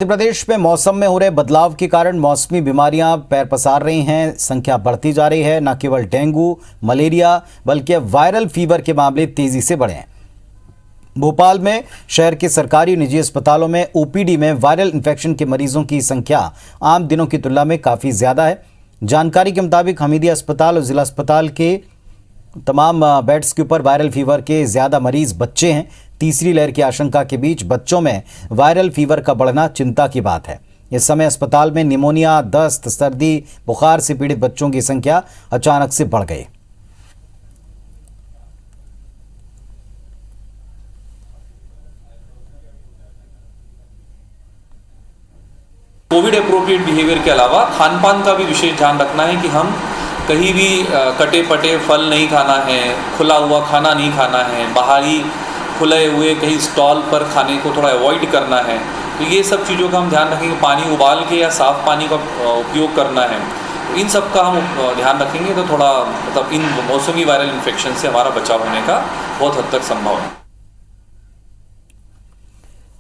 मध्य प्रदेश में मौसम में हो रहे बदलाव के कारण मौसमी बीमारियां पैर पसार रही हैं। संख्या बढ़ती जा रही है। न केवल डेंगू, मलेरिया बल्कि अब वायरल फीवर के मामले तेजी से बढ़े हैं। भोपाल में शहर के सरकारी और निजी अस्पतालों में ओपीडी में वायरल इन्फेक्शन के मरीजों की संख्या आम दिनों की तुलना में काफी ज्यादा है। जानकारी के मुताबिक हमीदिया अस्पताल और जिला अस्पताल के तमाम बेड्स के ऊपर वायरल फीवर के ज्यादा मरीज बच्चे हैं। तीसरी लहर की आशंका के बीच बच्चों में वायरल फीवर का बढ़ना चिंता की बात है। इस समय अस्पताल में निमोनिया, दस्त, सर्दी, बुखार से पीड़ित बच्चों की संख्या अचानक से बढ़ गई। कोविड अप्रोप्रिएट बिहेवियर के अलावा खान पान का भी विशेष ध्यान रखना है कि हम कहीं भी कटे पटे फल नहीं खाना है, खुला हुआ खाना नहीं खाना है, बाहरी खुले हुए कहीं स्टॉल पर खाने को थोड़ा अवॉइड करना है। तो ये सब चीज़ों का हम ध्यान रखेंगे। पानी उबाल के या साफ़ पानी का उपयोग करना है। तो इन सब का हम ध्यान रखेंगे तो थोड़ा मतलब इन मौसमी वायरल इन्फेक्शन से हमारा बचाव होने का बहुत हद तक संभव है।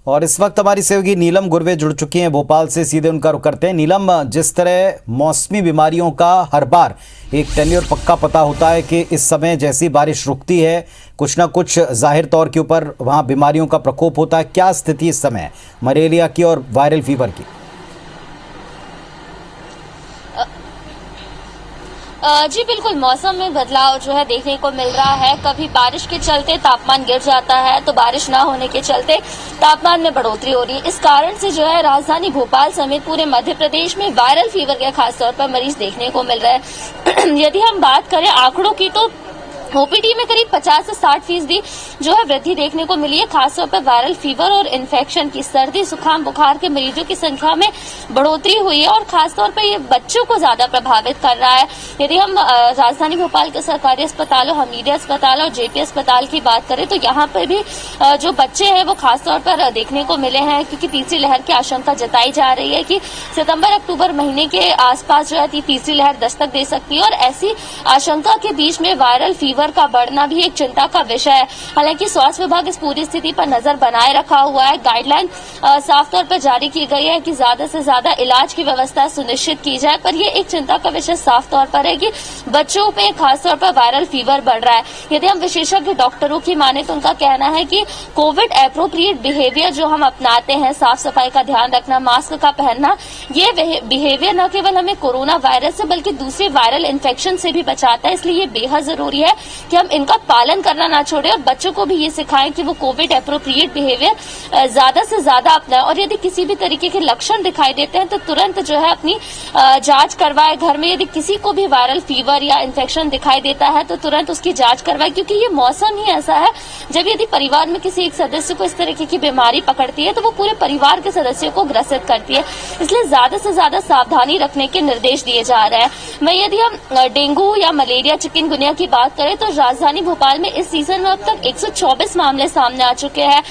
और इस वक्त हमारी सहयोगी नीलम गुरवे जुड़ चुकी हैं भोपाल से। सीधे उनका रुख करते हैं। नीलम, जिस तरह मौसमी बीमारियों का हर बार एक टेन्योर पक्का पता होता है कि इस समय जैसी बारिश रुकती है कुछ ना कुछ जाहिर तौर के ऊपर वहां बीमारियों का प्रकोप होता है, क्या स्थिति इस समय मलेरिया की और वायरल फीवर की? जी बिल्कुल, मौसम में बदलाव जो है देखने को मिल रहा है। कभी बारिश के चलते तापमान गिर जाता है तो बारिश ना होने के चलते तापमान में बढ़ोतरी हो रही है। इस कारण से जो है राजधानी भोपाल समेत पूरे मध्य प्रदेश में वायरल फीवर के खास तौर पर मरीज देखने को मिल रहे हैं। यदि हम बात करें आंकड़ों की तो ओपीडी में करीब 50 से 60% जो है वृद्धि देखने को मिली है। खासतौर पर वायरल फीवर और इन्फेक्शन की, सर्दी, जुकाम, बुखार के मरीजों की संख्या में बढ़ोतरी हुई है और खासतौर पर ये बच्चों को ज्यादा प्रभावित कर रहा है। यदि हम राजधानी भोपाल के सरकारी अस्पतालों, हमीदिया अस्पताल और जेपी अस्पताल की बात करें तो यहाँ पर भी जो बच्चे हैं वो खासतौर पर देखने को मिले हैं, क्योंकि तीसरी लहर की आशंका जताई जा रही है कि सितंबर-अक्टूबर महीने के आसपास जो है तीसरी लहर दस्तक दे सकती है। और ऐसी आशंका के बीच में वायरल फीवर का बढ़ना भी एक चिंता का विषय है। हालांकि स्वास्थ्य विभाग इस पूरी स्थिति पर नजर बनाए रखा हुआ है। गाइडलाइन साफ तौर पर जारी की गई है कि ज्यादा से ज्यादा इलाज की व्यवस्था सुनिश्चित की जाए, पर यह एक चिंता का विषय साफ तौर पर है कि बच्चों में खासतौर पर वायरल फीवर बढ़ रहा है। यदि हम विशेषज्ञ डॉक्टरों की माने तो उनका कहना है कि कोविड एप्रोप्रिएट बिहेवियर जो हम अपनाते हैं, साफ सफाई का ध्यान रखना, मास्क का पहनना, ये बिहेवियर न केवल हमें कोरोना वायरस से बल्कि दूसरे वायरल इन्फेक्शन से भी बचाता है। इसलिए ये बेहद जरूरी है कि हम इनका पालन करना ना छोड़ें और बच्चों को भी ये सिखाएं कि वो कोविड एप्रोप्रिएट बिहेवियर ज्यादा से ज्यादा अपनाएं। और यदि किसी भी तरीके के लक्षण दिखाई देते हैं तो तुरंत जो है अपनी जांच करवाएं। घर में यदि किसी को भी वायरल फीवर या इन्फेक्शन दिखाई देता है तो तुरंत उसकी जांच करवाएं, क्योंकि ये मौसम ही ऐसा है जब यदि परिवार में किसी एक सदस्य को इस तरीके की बीमारी पकड़ती है तो वो पूरे परिवार के सदस्यों को ग्रसित करती है। इसलिए ज्यादा से ज्यादा सावधानी रखने के निर्देश दिए जा रहे हैं। मैं यदि हम डेंगू या मलेरिया, चिकनगुनिया की बात करें तो राजधानी भोपाल में इस सीजन में अब तक 124 मामले सामने आ चुके हैं।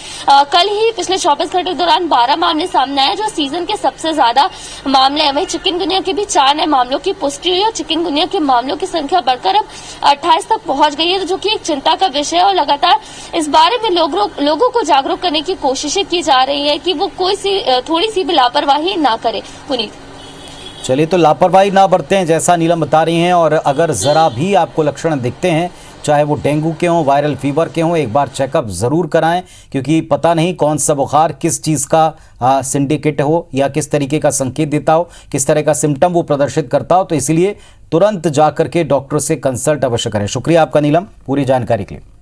कल ही पिछले 24 घंटे के दौरान 12 मामले सामने आए, जो सीजन के सबसे ज्यादा मामले हैं। वहीं चिकनगुनिया के भी 4 नए मामलों की पुष्टि हुई और चिकनगुनिया के मामलों की संख्या बढ़कर अब 28 तक पहुंच गई है, जो कि एक चिंता का विषय है। और लगातार इस बारे में लोगों को जागरूक करने की कोशिशें की जा रही है कि वो थोड़ी सी भी लापरवाही ना करे। पुनीत, चलिए, तो लापरवाही ना बरतें जैसा नीलम बता रही हैं। और अगर जरा भी आपको लक्षण दिखते हैं, चाहे वो डेंगू के हों, वायरल फीवर के हों, एक बार चेकअप जरूर कराएं, क्योंकि पता नहीं कौन सा बुखार किस चीज़ का सिंडिकेट हो या किस तरीके का संकेत देता हो, किस तरह का सिम्टम वो प्रदर्शित करता हो। तो इसलिए तुरंत जाकर के डॉक्टर से कंसल्ट अवश्य करें। शुक्रिया आपका नीलम, पूरी जानकारी के लिए।